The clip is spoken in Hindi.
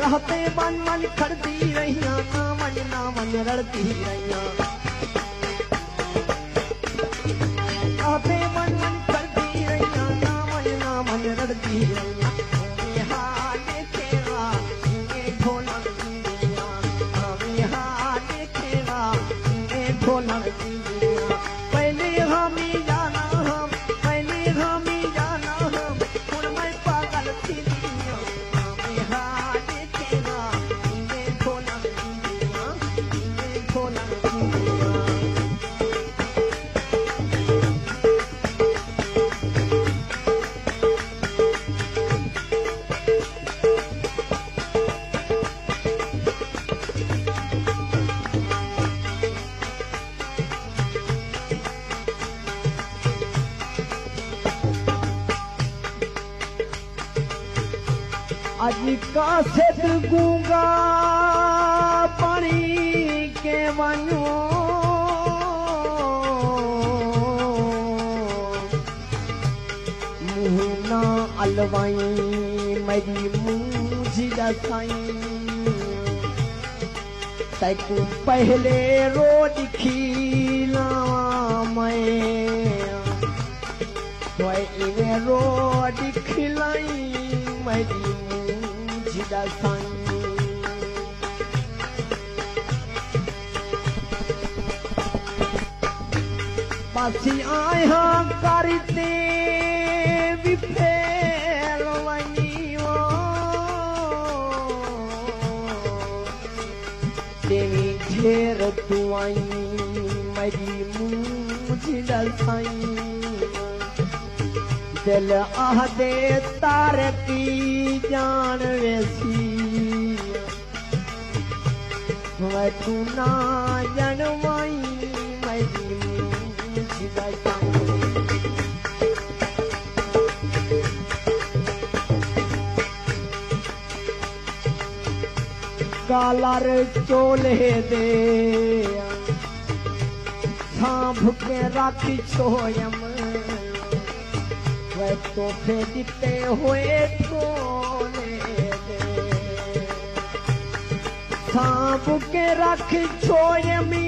रहते मन मन खड़ती रहिया ना मन रड़ती रहिया रहते मन मन खड़ती रहिया ना मन रड़ती रहिया हाल खेवा ढोलक दिया हमें हाल खेवा ढोलक दिया पहले हमें जाना हम पहले हमें जाना हम उन मैं पागल थी हमें हाल खेवा ढोलक दिया ढोलक दिया आज का सेठ गूंगा पानी के वनो मुँह ना अलवाई मेरी मुझी दसाई तक पहले रोड खीला मैं रोड खिलाई मेरी पासी आया करते विफेल वनियो तेरी घेर तुआई मेरी मुझे दसाई दिल आहदे तार की जान वैसी मैं तू ना जनवाई मेरी कालर चोले दे सांभ के राखी छोयम वे तोहफे दिते हुए छोले दे सांभ के राखी छोयमी